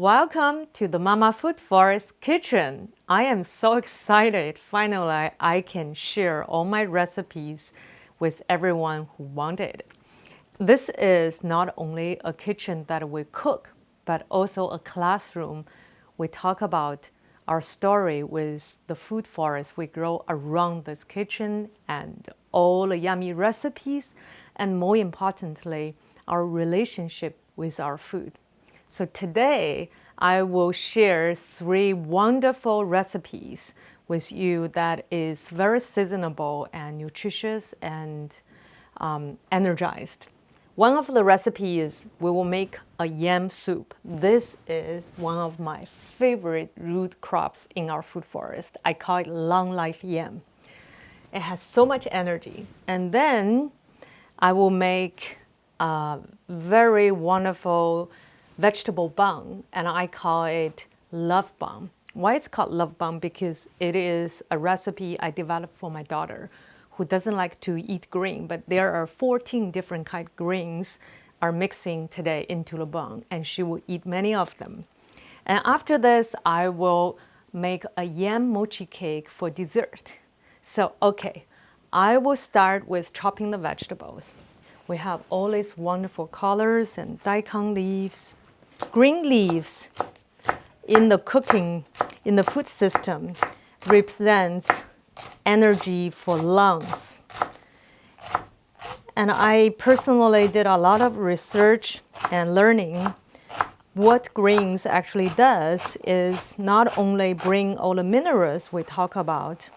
Welcome to the Mama Food Forest kitchen. I am so excited. Finally, I can share all my recipes with everyone who wanted. This is not only a kitchen that we cook, but also a classroom. We talk about our story with the food forest we grow around this kitchen and all the yummy recipes, and more importantly, our relationship with our food. So today, I will share 3 wonderful recipes with you that is very seasonable and nutritious and energized. One of the recipes we will make a yam soup. This is one of my favorite root crops in our food forest. I call it long life yam. It has so much energy. And then I will make a very wonderful vegetable bun, and I call it love bun. Why it's called love bun? Because it is a recipe I developed for my daughter who doesn't like to eat green, but there are 14 different kind of greens are mixing today into the bun, and she will eat many of them. And after this, I will make a yam mochi cake for dessert. So, okay, I will start with chopping the vegetables. We have all these wonderful colors and daikon leaves. Green leaves in the cooking, in the food system, represents energy for lungs. And I personally did a lot of research and learning. What greens actually does is not only bring all the minerals we talk about,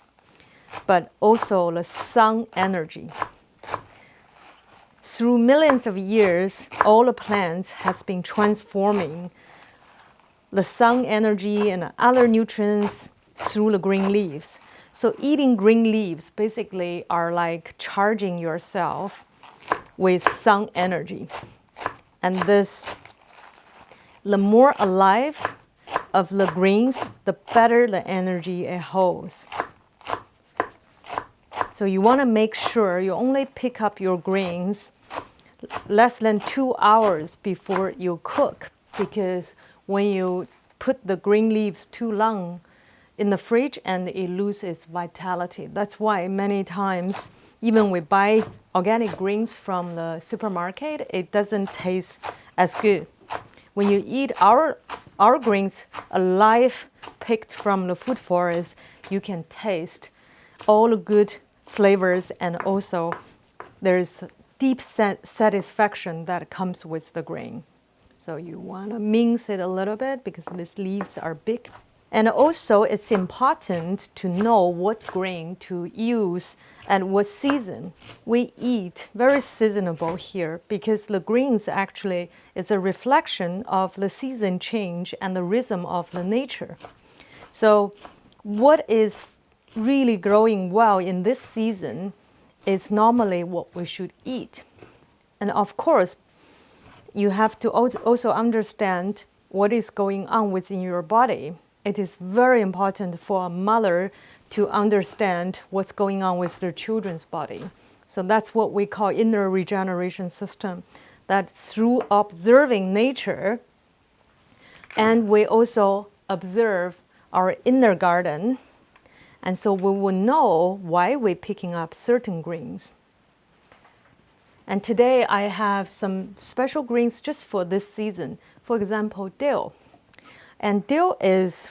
but also the sun energy. Through millions of years, all the plants has been transforming the sun energy and other nutrients through the green leaves. So eating green leaves basically are like charging yourself with sun energy. And this, the more alive of the greens, the better the energy it holds. So you want to make sure you only pick up your greens less than 2 hours before you cook, because when you put the green leaves too long in the fridge and it loses its vitality. That's why many times, even we buy organic greens from the supermarket, it doesn't taste as good. When you eat our greens alive, picked from the food forest, you can taste all the good flavors, and also there's deep satisfaction that comes with the grain. So you want to mince it a little bit because these leaves are big. And also it's important to know what grain to use and what season. We eat very seasonable here because the greens actually is a reflection of the season change and the rhythm of the nature. So what is really growing well in this season is normally what we should eat. And of course, you have to also understand what is going on within your body. It is very important for a mother to understand what's going on with their children's body. So that's what we call inner regeneration system, that through observing nature, and we also observe our inner garden, and so we will know why we're picking up certain greens. And today I have some special greens just for this season. For example, dill. And dill is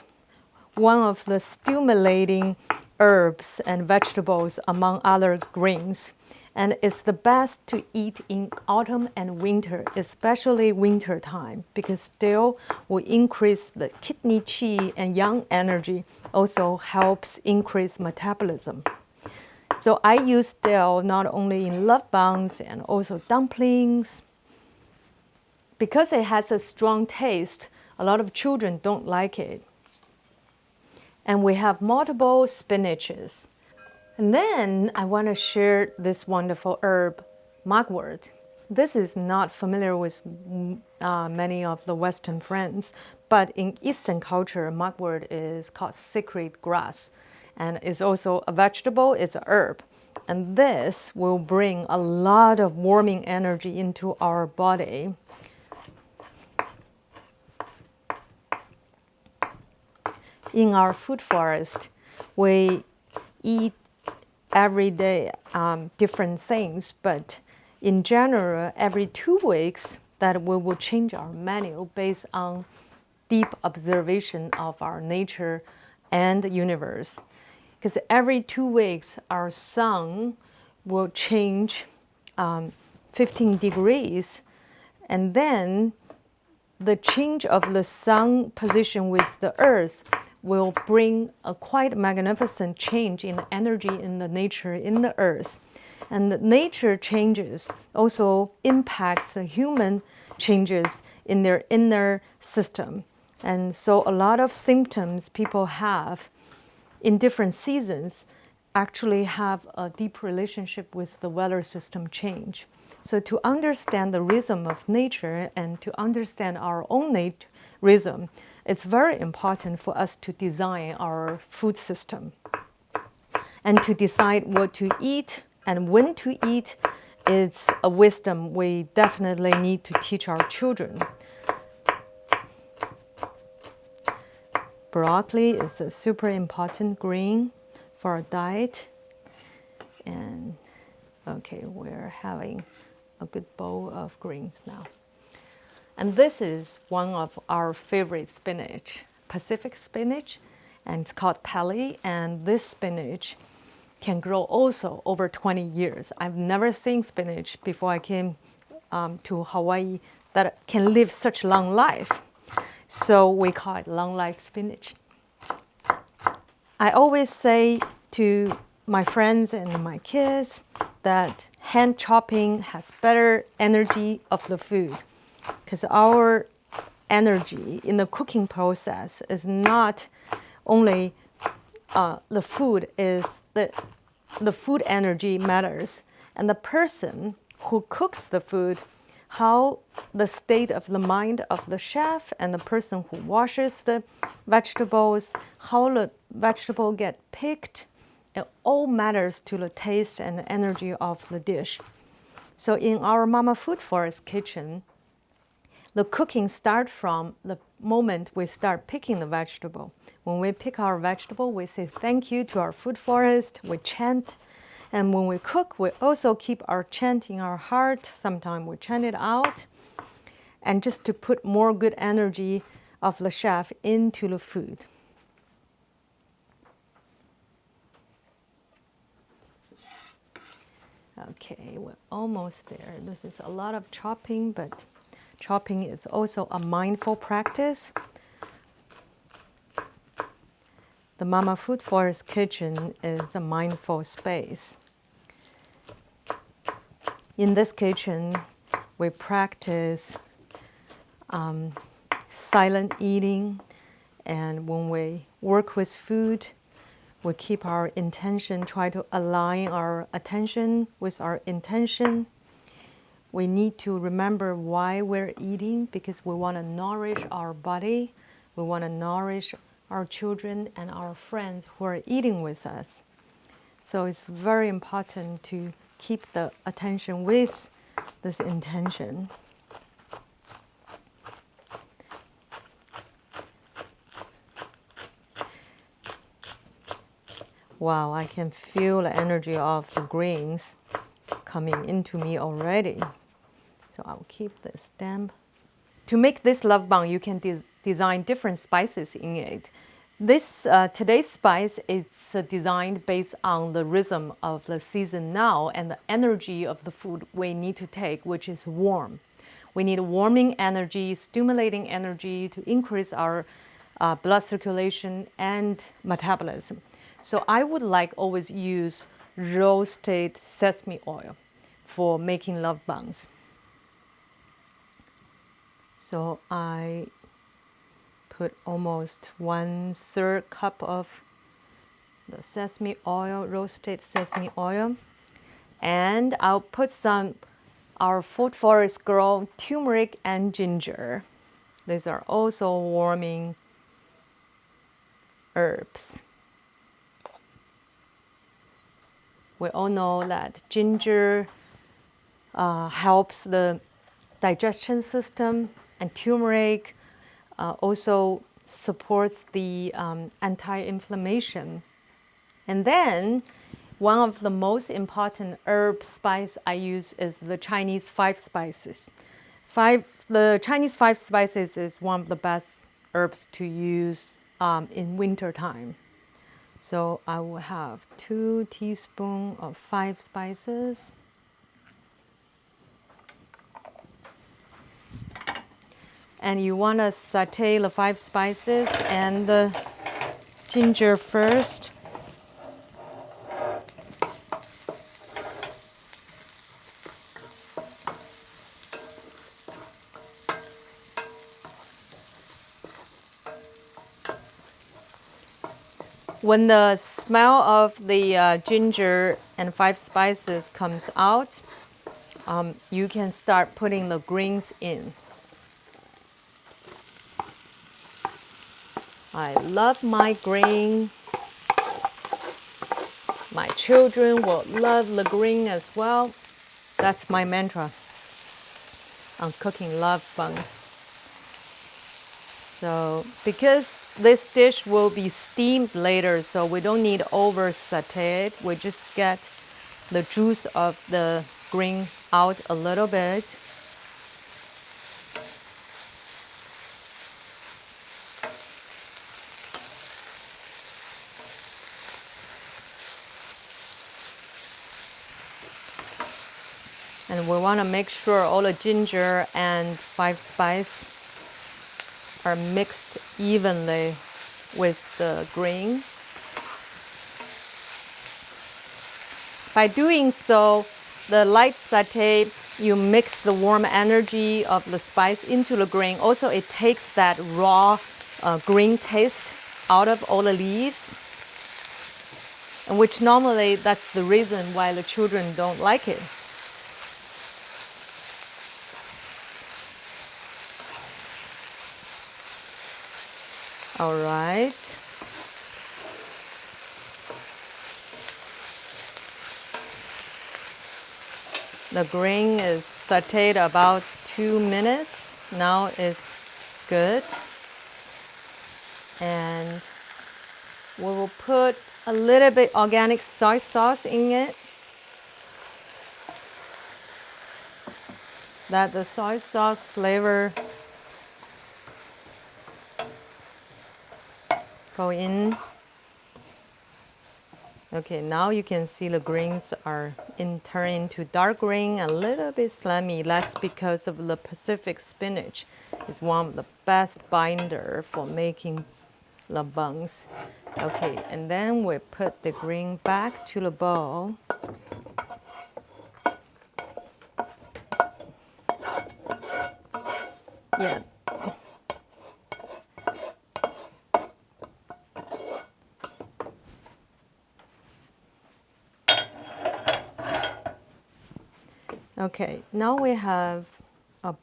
one of the stimulating herbs and vegetables among other greens. And it's the best to eat in autumn and winter, especially winter time, because dill will increase the kidney qi and yang energy, also helps increase metabolism. So I use dill not only in love buns and also dumplings. Because it has a strong taste, a lot of children don't like it. And we have multiple spinaches. And then I want to share this wonderful herb, mugwort. This is not familiar with many of the Western friends, but in Eastern culture, mugwort is called sacred grass. And it's also a vegetable, it's a herb. And this will bring a lot of warming energy into our body. in our food forest, we eat every day different things, but in general, every 2 weeks, that we will change our menu based on deep observation of our nature and the universe. Because every 2 weeks, our sun will change 15 degrees, and then the change of the sun position with the earth will bring a quite magnificent change in the energy in the nature in the earth. And the nature changes also impacts the human changes in their inner system. And so a lot of symptoms people have in different seasons actually have a deep relationship with the weather system change. So to understand the rhythm of nature and to understand our own rhythm, it's very important for us to design our food system. And to decide what to eat and when to eat is a wisdom we definitely need to teach our children. Broccoli is a super important green for our diet. And okay, we're having a good bowl of greens now. And this is one of our favorite spinach, Pacific spinach, and it's called Peli. And this spinach can grow also over 20 years. I've never seen spinach before I came to Hawaii that can live such long life. So we call it long life spinach. I always say to my friends and my kids that hand chopping has better energy of the food, because our energy in the cooking process is not only the food, is the food energy matters, and the person who cooks the food, how the state of the mind of the chef and the person who washes the vegetables, how the vegetable get picked, it all matters to the taste and the energy of the dish. So in our Mama Food Forest kitchen, the cooking starts from the moment we start picking the vegetable. When we pick our vegetable, we say thank you to our food forest, we chant. And when we cook, we also keep our chant in our heart. Sometimes we chant it out. And just to put more good energy of the chef into the food. Okay, we're almost there. This is a lot of chopping, but chopping is also a mindful practice. The Mama Food Forest kitchen is a mindful space. In this kitchen, we practice silent eating, and when we work with food, we keep our intention, try to align our attention with our intention. We need to remember why we're eating, because we want to nourish our body, we want to nourish our children and our friends who are eating with us. So it's very important to keep the attention with this intention. Wow, I can feel the energy of the greens coming into me already. So I'll keep the stem. To make this love bun, you can design different spices in it. This today's spice is designed based on the rhythm of the season now and the energy of the food we need to take, which is warm. We need warming energy, stimulating energy to increase our blood circulation and metabolism. So I would like always use roasted sesame oil for making love buns. So I put almost 1/3 cup of the sesame oil, roasted sesame oil. And I'll put some our food forest grown turmeric and ginger. These are also warming herbs. We all know that ginger helps the digestion system, and turmeric also supports the anti-inflammation. And then one of the most important herb spice I use is the Chinese five spices. The Chinese five spices is one of the best herbs to use in winter time. So I will have 2 teaspoons of five spices. And you want to saute the five spices and the ginger first. When the smell of the ginger and five spices comes out, you can start putting the greens in. I love my green. My children will love the green as well. That's my mantra on cooking love buns. So because this dish will be steamed later, so we don't need over saute it. We just get the juice of the green out a little bit. And we want to make sure all the ginger and five spice are mixed evenly with the green. By doing so, the light saute, you mix the warm energy of the spice into the green. Also, it takes that raw green taste out of all the leaves, and which normally that's the reason why the children don't like it. All right. The green is sauteed about 2 minutes. Now it's good. And we will put a little bit organic soy sauce in it. That the soy sauce flavor go in. Okay, now you can see the greens are turn into dark green, a little bit slimy. That's because of the Pacific spinach. It's one of the best binder for making the buns. Okay, and then we put the green back to the bowl. Yeah. Okay, now we have a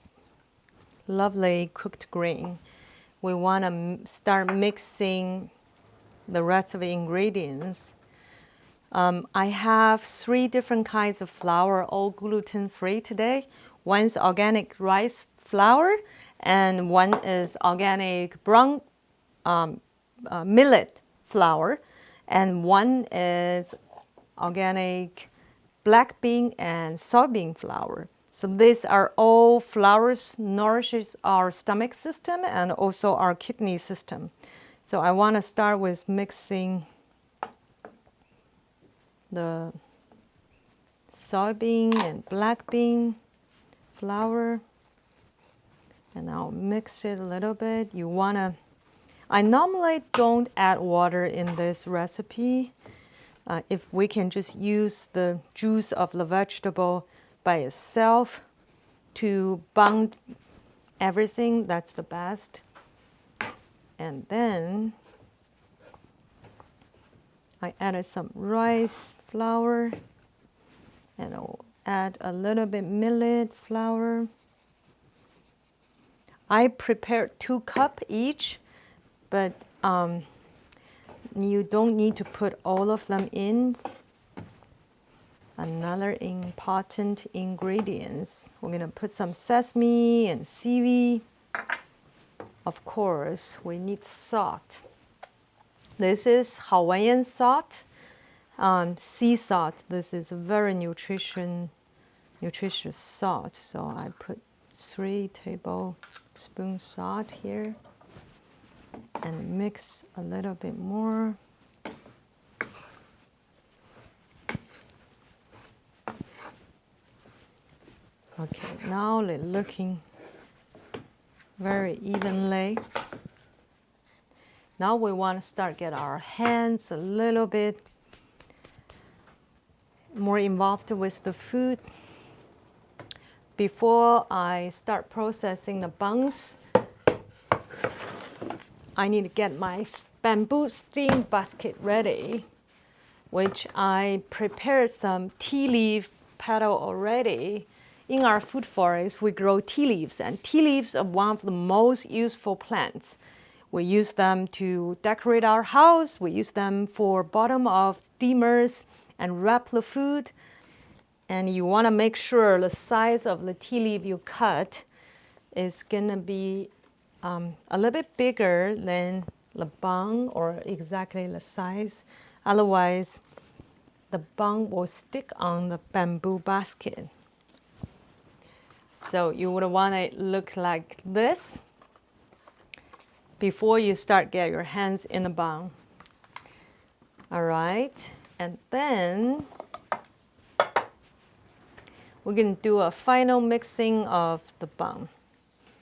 lovely cooked green. We want to start mixing the rest of the ingredients. I have 3 different kinds of flour, all gluten-free today. One's organic rice flour, and one is organic brown millet flour, and one is organic black bean and soybean flour. So these are all flours nourishes our stomach system and also our kidney system. So I want to start with mixing the soybean and black bean flour, and I'll mix it a little bit. I normally don't add water in this recipe. If we can just use the juice of the vegetable by itself to bond everything, that's the best. And then I added some rice flour, and I'll add a little bit millet flour. I prepared 2 cups each, but you don't need to put all of them in. Another important ingredients. We're going to put some sesame and seaweed. of course, we need salt. This is Hawaiian salt, sea salt. This is a very nutritious salt. So I put 3 tablespoons salt here and mix a little bit more. Okay, now it's looking very evenly. Now we want to start get our hands a little bit more involved with the food. Before I start processing the buns, I need to get my bamboo steam basket ready, which I prepared some tea leaf petal already. In our food forest, we grow tea leaves, and tea leaves are one of the most useful plants. We use them to decorate our house. We use them for bottom of steamers and wrap the food. And you want to make sure the size of the tea leaf you cut is going to be a little bit bigger than the bung, or exactly the size. Otherwise, the bung will stick on the bamboo basket. So you would want it look like this before you start get your hands in the bun. All right, and then we're going to do a final mixing of the bun,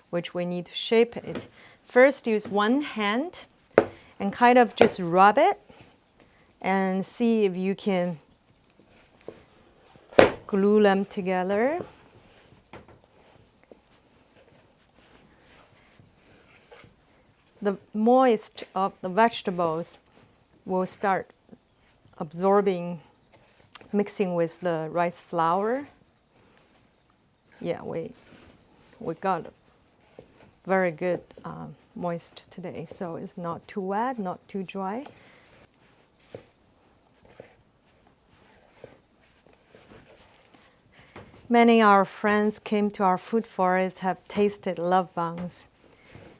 which we need to shape it. First, use one hand and kind of just rub it and see if you can glue them together. The moist of the vegetables will start absorbing, mixing with the rice flour. Yeah, we got very good moist today, so it's not too wet, not too dry. Many of our friends came to our food forest, have tasted love buns,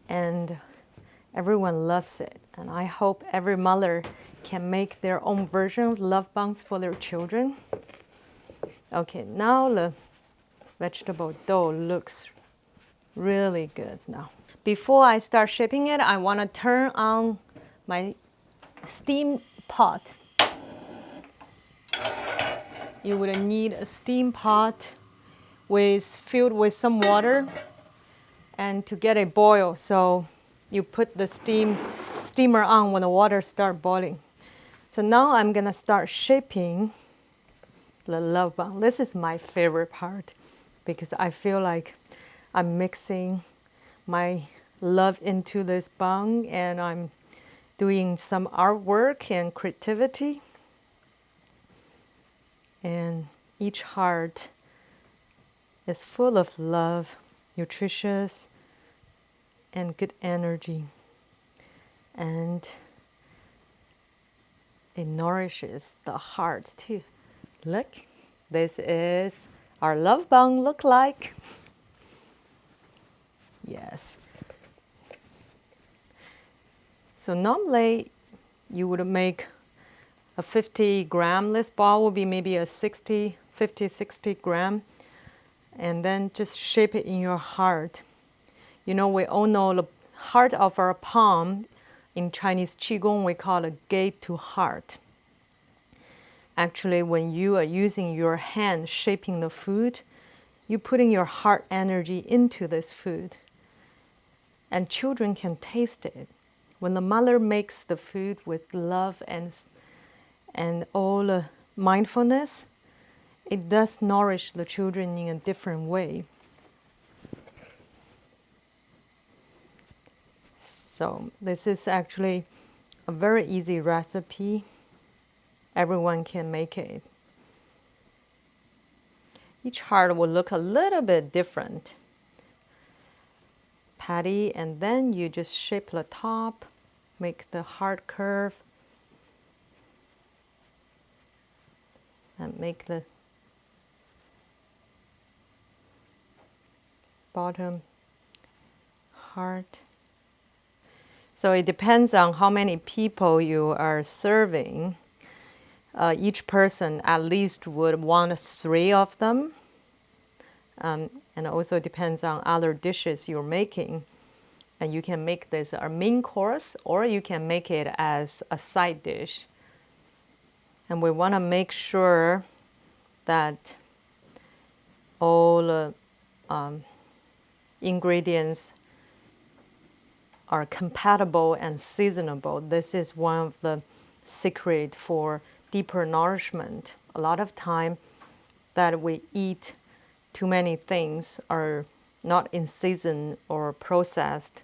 and everyone loves it. And I hope every mother can make their own version of love buns for their children. Okay, now the vegetable dough looks really good now. Before I start shaping it, I want to turn on my steam pot. You would need a steam pot filled with some water, and to get it boil, so you put the steamer on when the water starts boiling. So now I'm gonna start shaping the love bun. This is my favorite part because I feel like I'm mixing my love into this bun, and I'm doing some artwork and creativity. And each heart is full of love, nutritious, and good energy. And it nourishes the heart too. Look, this is our love bun look like. Yes. So normally you would make a 50-gram. This ball will be maybe a 50, 60 gram. And then just shape it in your heart. You know, we all know the heart of our palm. In Chinese Qigong, we call it gate to heart. Actually, when you are using your hand shaping the food, you're putting your heart energy into this food. And children can taste it. When the mother makes the food with love and all the mindfulness, it does nourish the children in a different way. So this is actually a very easy recipe. Everyone can make it. Each heart will look a little bit different. Patty, and then you just shape the top, make the heart curve, and make the bottom heart. So it depends on how many people you are serving. Each person at least would want 3 of them. And also depends on other dishes you're making. And you can make this a main course, or you can make it as a side dish. And we want to make sure that all ingredients are compatible and seasonable. This is one of the secret for deeper nourishment. A lot of time that we eat too many things are not in season or processed.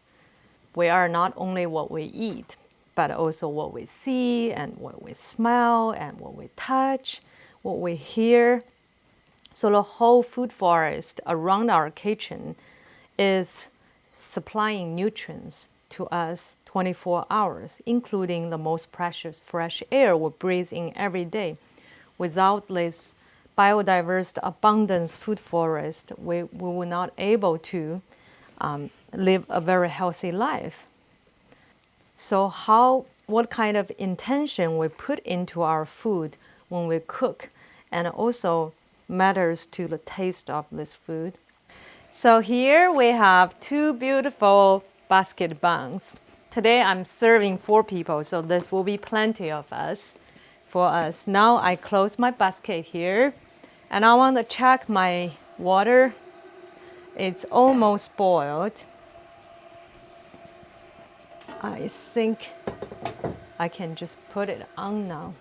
We are not only what we eat, but also what we see and what we smell and what we touch, what we hear. So the whole food forest around our kitchen is supplying nutrients to us 24 hours, including the most precious fresh air we breathe in every day. Without this biodiverse abundance food forest, we were not able to live a very healthy life. So what kind of intention we put into our food when we cook, and also matters to the taste of this food. So here we have 2 beautiful basket buns. Today I'm serving 4 people, so this will be plenty of us for us. Now I close my basket here, and I want to check my water. It's almost boiled. I think I can just put it on now.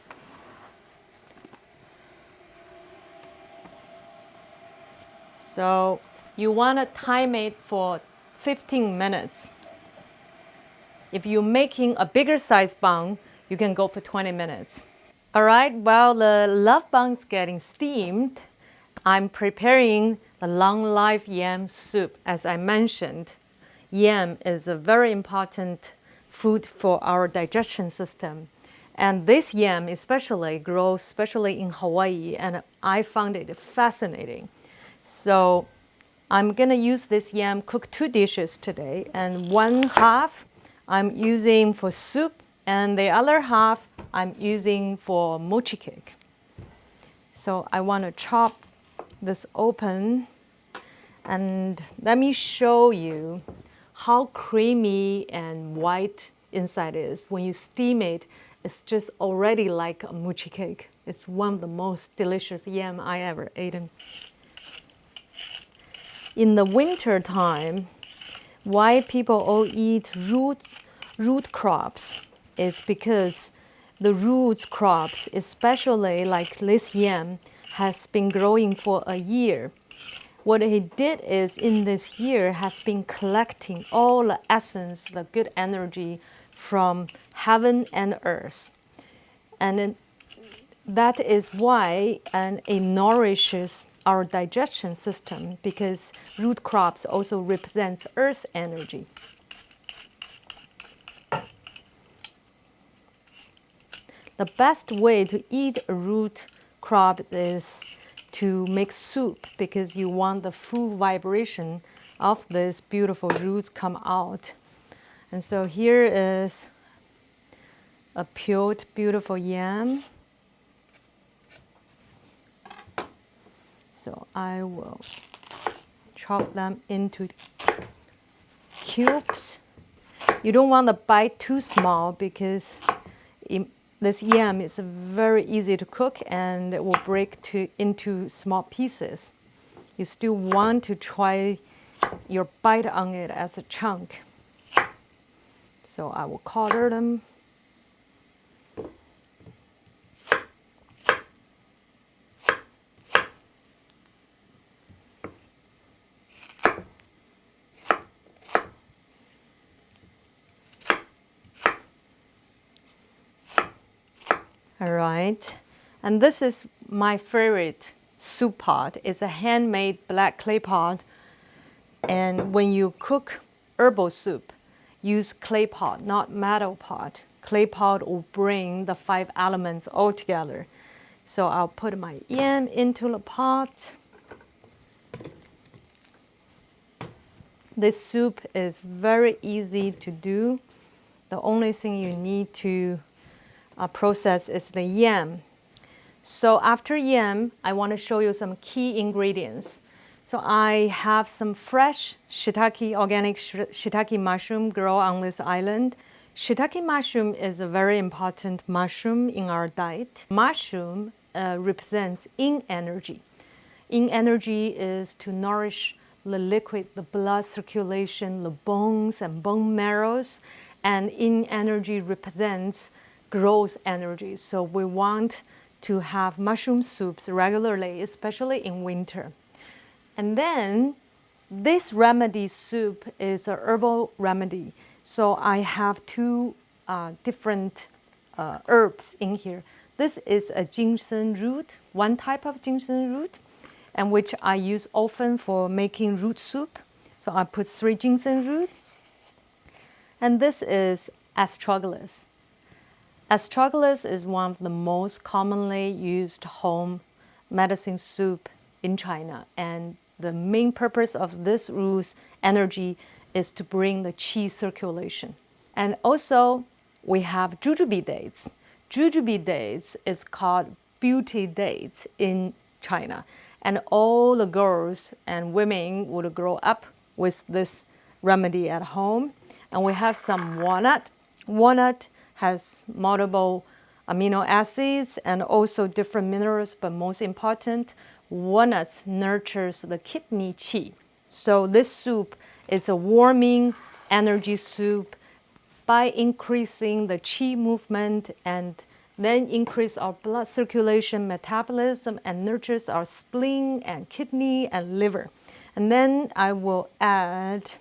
So you want to time it for 15 minutes. If you're making a bigger size bun, you can go for 20 minutes. All right, while the love bun's getting steamed, I'm preparing the long life yam soup. As I mentioned, yam is a very important food for our digestion system. And this yam especially grows especially in Hawaii, and I found it fascinating. So I'm gonna use this yam, cook 2 dishes today, and one half I'm using for soup, and the other half I'm using for mochi cake. So I want to chop this open, and let me show you how creamy and white inside is. When you steam it, it's just already like a mochi cake. It's one of the most delicious yam I ever eaten. In the winter time, why people all eat root crops is because the root crops, especially like this yam, has been growing for a year. What he did is in this year has been collecting all the essence, the good energy from heaven and earth. And that is why it nourishes our digestion system, because root crops also represents earth energy. The best way to eat a root crop is to make soup, because you want the full vibration of these beautiful roots come out. And so here is a peeled beautiful yam. So I will chop them into cubes. You don't want to bite too small, because this yam is very easy to cook and it will break into small pieces. You still want to try your bite on it as a chunk. So I will quarter them. All right, and this is my favorite soup pot. It's a handmade black clay pot. And when you cook herbal soup, use clay pot, not metal pot. Clay pot will bring the 5 elements all together. So I'll put my yam into the pot. This soup is very easy to do. The only thing you need to process is the yam. So after yam, I want to show you some key ingredients. So I have some fresh shiitake, organic shiitake mushroom grow on this island. Shiitake mushroom is a very important mushroom in our diet. Mushroom represents yin energy. Yin energy is to nourish the liquid, the blood circulation, the bones and bone marrows. And yin energy represents growth energy. So we want to have mushroom soups regularly, especially in winter. And then this remedy soup is a herbal remedy. So I have two different herbs in here. This is a ginseng root, one type of ginseng root, and which I use often for making root soup. So I put 3 ginseng root. And this is astragalus. Astragalus is one of the most commonly used home medicine soup in China. And the main purpose of this root's energy is to bring the qi circulation. And also, we have jujube dates. Jujube dates is called beauty dates in China. And all the girls and women would grow up with this remedy at home. And we have some walnut. Walnut has multiple amino acids and also different minerals, but most important, walnuts nurtures the kidney qi. So this soup is a warming energy soup by increasing the qi movement and then increase our blood circulation, metabolism, and nurtures our spleen and kidney and liver. And then I will add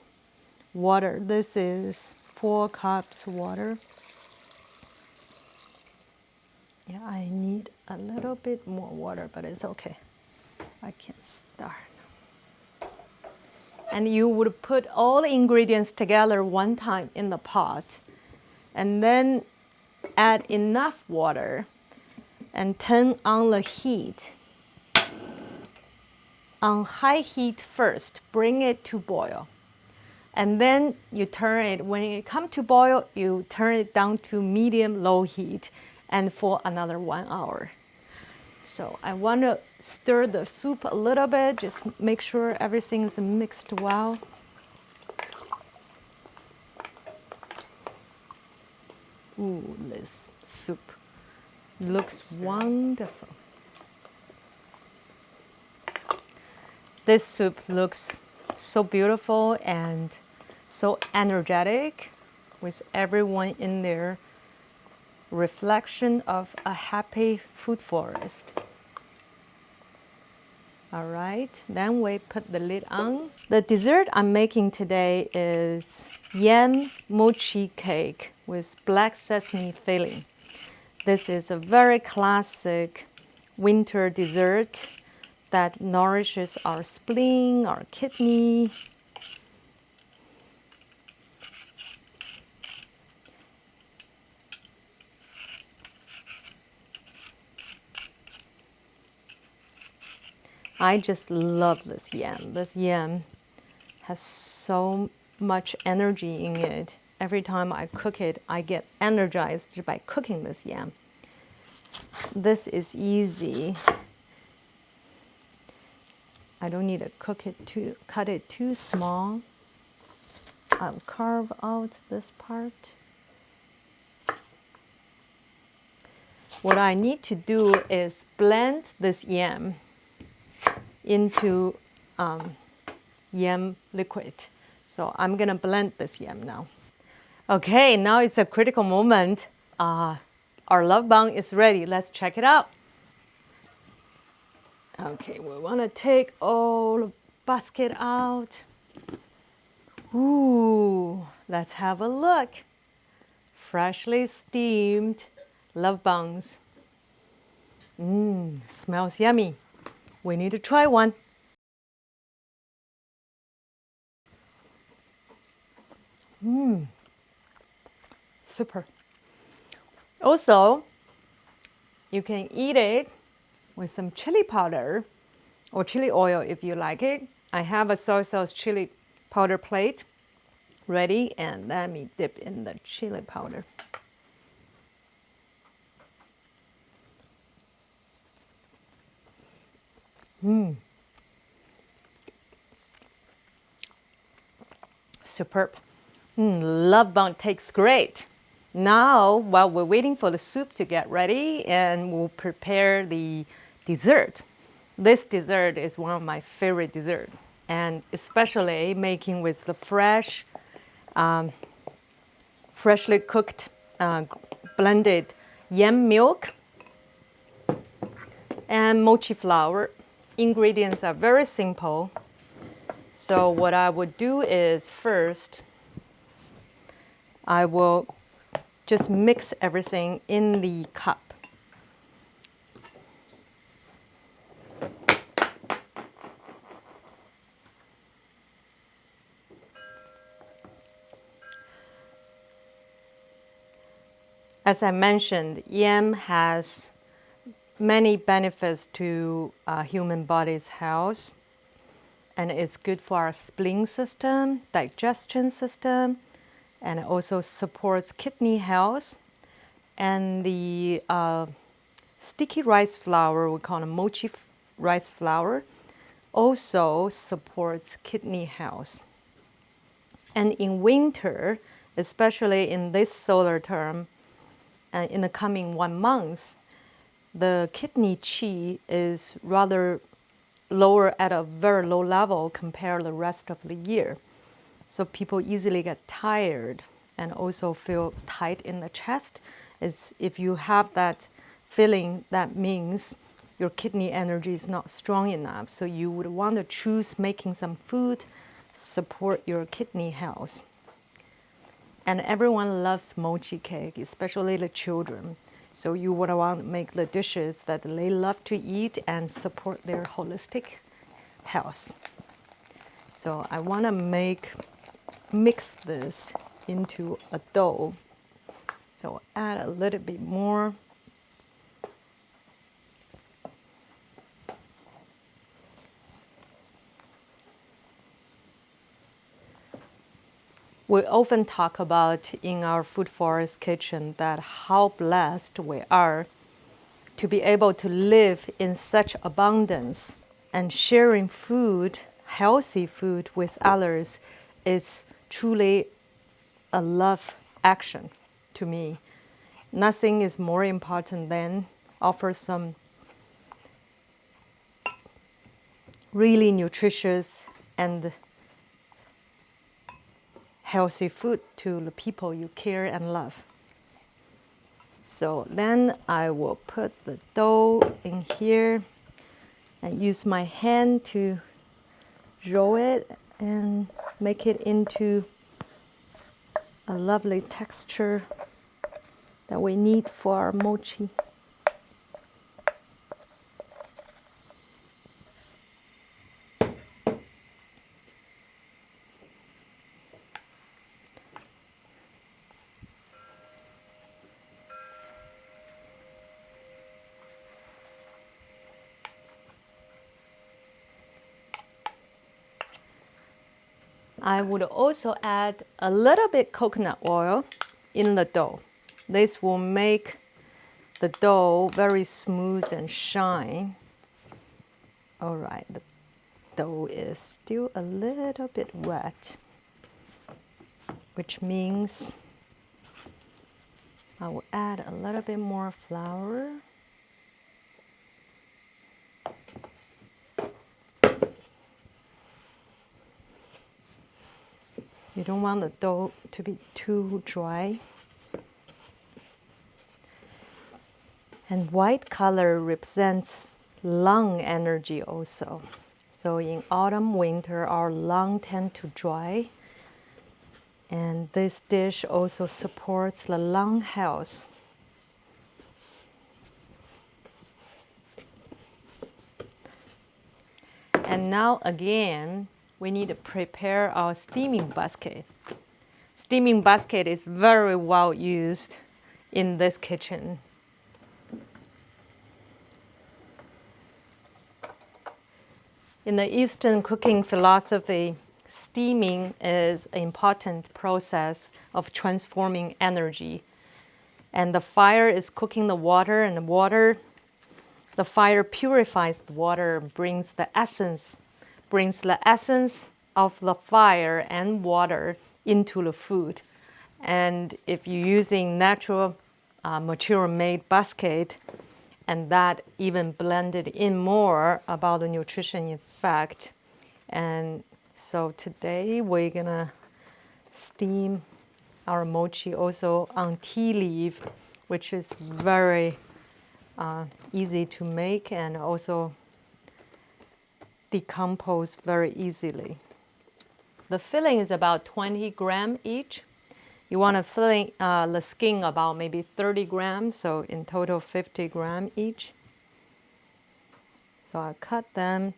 water. This is 4 cups water. Yeah, I need a little bit more water, but it's okay. I can start. And you would put all the ingredients together one time in the pot, and then add enough water and turn on the heat. On high heat first, bring it to boil. And then you turn it, when it comes to boil, you turn it down to medium-low heat and for another 1 hour. So I want to stir the soup a little bit, just make sure everything is mixed well. Ooh, this soup looks wonderful. This soup looks so beautiful and so energetic, with everyone in there. Reflection of a happy food forest. All right, then we put the lid on. The dessert I'm making today is yam mochi cake with black sesame filling. This is a very classic winter dessert that nourishes our spleen, our kidney. I just love this yam. This yam has so much energy in it. Every time I cook it, I get energized by cooking this yam. This is easy. I don't need to cut it too small. I'll carve out this part. What I need to do is blend this yam into yam liquid. So I'm gonna blend this yam now. Okay, now it's a critical moment. Our love bun is ready. Let's check it out. Okay, we wanna take all the basket out. Ooh, let's have a look. Freshly steamed love buns. Smells yummy. We need to try one. Super. Also, you can eat it with some chili powder or chili oil if you like it. I have a soy sauce chili powder plate. ready, and let me dip in the chili powder. Superb. Love bun tastes great. Now, while we're waiting for the soup to get ready, and we'll prepare the dessert. This dessert is one of my favorite desserts, and especially making with the freshly cooked, blended yam milk and mochi flour. Ingredients are very simple. So what I would do is first, I will just mix everything in the cup. As I mentioned, yam has many benefits to human body's health, and it's good for our spleen system, digestion system, and it also supports kidney health. And the sticky rice flour, we call it mochi rice flour, also supports kidney health. And in winter, especially in this solar term, and in the coming 1 month, the kidney qi is rather lower, at a very low level compared to the rest of the year. So people easily get tired and also feel tight in the chest. If you have that feeling, that means your kidney energy is not strong enough. So you would want to choose making some food, support your kidney health. And everyone loves mochi cake, especially the children. So you would want to make the dishes that they love to eat and support their holistic health. So I want to mix this into a dough. So add a little bit more. We often talk about in our Food Forest kitchen that how blessed we are to be able to live in such abundance, and sharing food, healthy food with others is truly a love action to me. Nothing is more important than offer some really nutritious and healthy food to the people you care and love. So then I will put the dough in here and use my hand to roll it and make it into a lovely texture that we need for our mochi. I would also add a little bit coconut oil in the dough. This will make the dough very smooth and shine. All right, the dough is still a little bit wet, which means I will add a little bit more flour. You don't want the dough to be too dry. And white color represents lung energy also. So in autumn, winter, our lung tend to dry. And this dish also supports the lung health. And now again, we need to prepare our steaming basket. Steaming basket is very well used in this kitchen. In the Eastern cooking philosophy, steaming is an important process of transforming energy. And the fire is cooking the water, and the fire purifies the water, brings the essence of the fire and water into the food. And if you're using natural material-made basket, and that even blended in more about the nutrition effect. And so today we're gonna steam our mochi also on tea leaf, which is very easy to make and also decompose very easily. The filling is about 20 grams each. You want to fill the skin about maybe 30 grams, so in total 50 grams each. So I cut them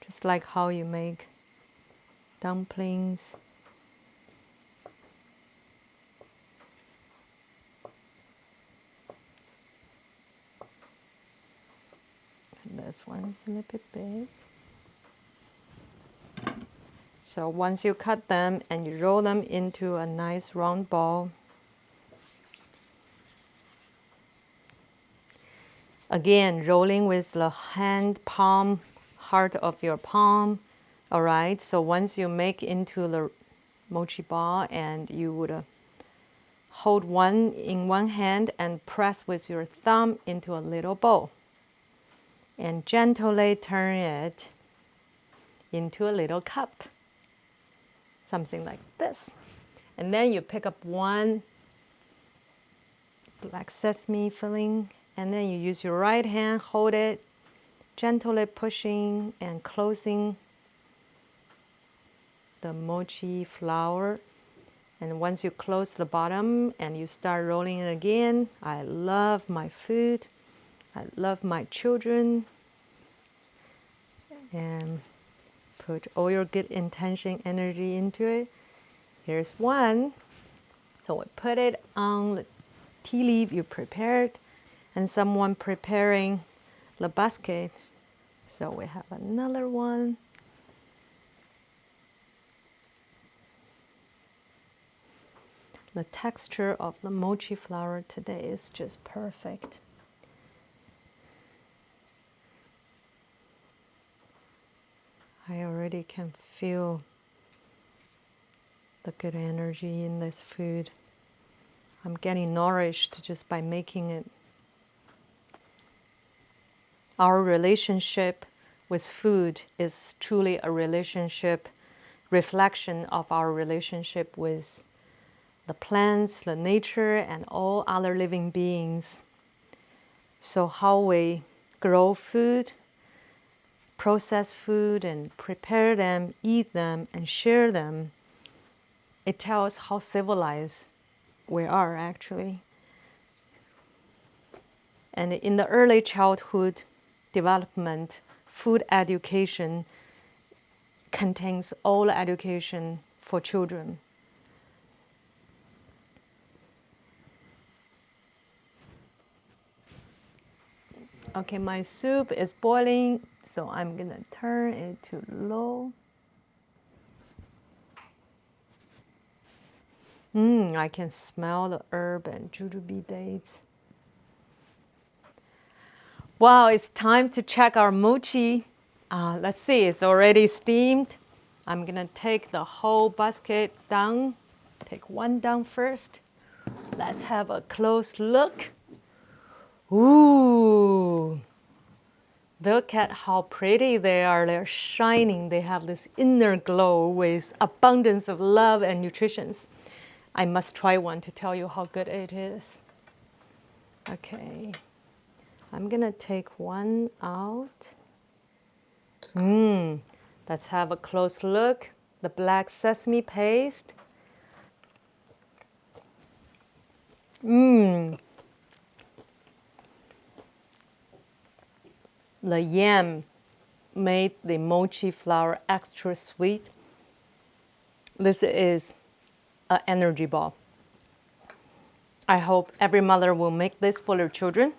just like how you make dumplings. And this one is a little bit big. So once you cut them and you roll them into a nice round ball, again, rolling with the hand palm, heart of your palm. All right, so once you make into the mochi bar, and you would hold one in one hand and press with your thumb into a little bowl. And gently turn it into a little cup. Something like this. And then you pick up one black sesame filling, and then you use your right hand, hold it, gently pushing and closing the mochi flour. And once you close the bottom and you start rolling it again, I love my food. I love my children. And put all your good intention, energy into it. Here's one. So we put it on the tea leaf you prepared, and someone preparing the basket. So we have another one. The texture of the mochi flour today is just perfect. I already can feel the good energy in this food. I'm getting nourished just by making it. Our relationship with food is truly a relationship, reflection of our relationship with the plants, the nature, and all other living beings. So how we grow food, process food, and prepare them, eat them, and share them, it tells how civilized we are actually. And in the early childhood development, food education contains all the education for children. Okay, my soup is boiling, so I'm gonna turn it to low. I can smell the herb and jujube dates. Wow, it's time to check our mochi. Let's see, it's already steamed. I'm gonna take the whole basket down. Take one down first. Let's have a close look. Ooh, look at how pretty they are. They're shining. They have this inner glow with abundance of love and nutrition. I must try one to tell you how good it is. Okay, I'm gonna take one out. Let's have a close look. The black sesame paste. The yam made the mochi flour extra sweet. This is an energy ball. I hope every mother will make this for their children.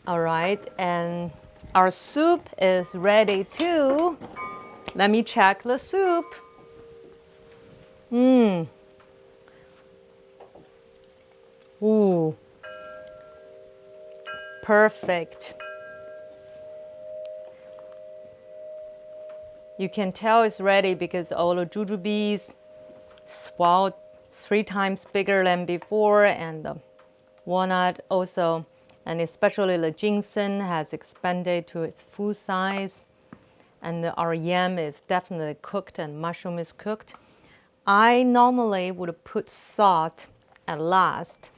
All right, and our soup is ready too. Let me check the soup. Ooh, perfect. You can tell it's ready because all the jujubes swelled 3 times bigger than before, and the walnut also, and especially the ginseng has expanded to its full size. And our yam is definitely cooked and mushroom is cooked. I normally would put salt at last.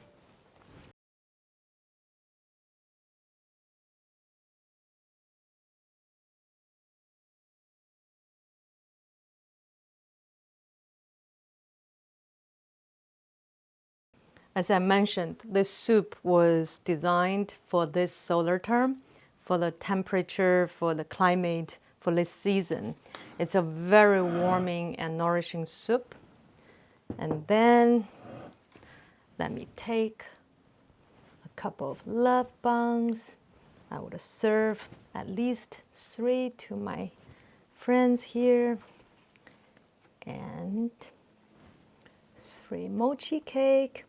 As I mentioned, this soup was designed for this solar term, for the temperature, for the climate, for this season. It's a very warming and nourishing soup. And then let me take a couple of love buns. I would serve at least 3 to my friends here, and 3 mochi cake.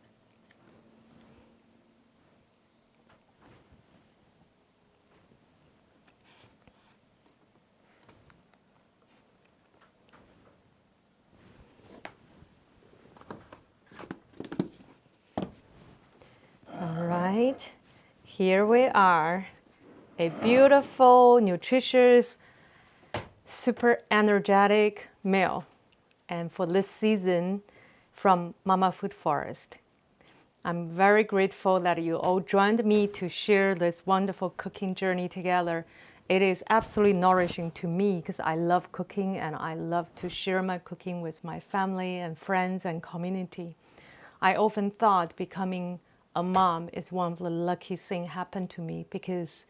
All right, here we are, a beautiful, nutritious, super energetic meal, and for this season from Mama Food Forest. I'm very grateful that you all joined me to share this wonderful cooking journey together. It is absolutely nourishing to me because I love cooking and I love to share my cooking with my family and friends and community. I often thought becoming a mom is one of the lucky things happened to me because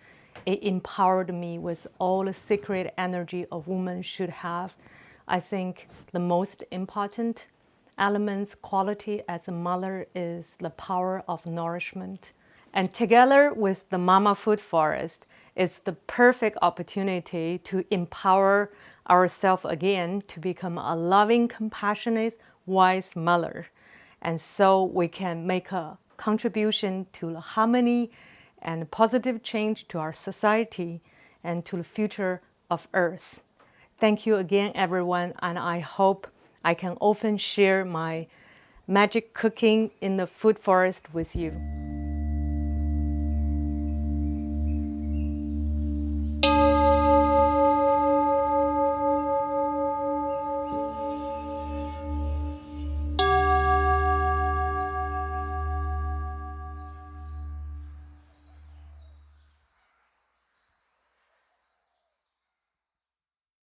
it empowered me with all the secret energy a woman should have. I think the most important elements, quality as a mother is the power of nourishment. And together with the Mama Food Forest, it's the perfect opportunity to empower ourselves again to become a loving, compassionate, wise mother. And so we can make a contribution to the harmony and positive change to our society and to the future of Earth. Thank you again, everyone, and I hope I can often share my magic cooking in the food forest with you.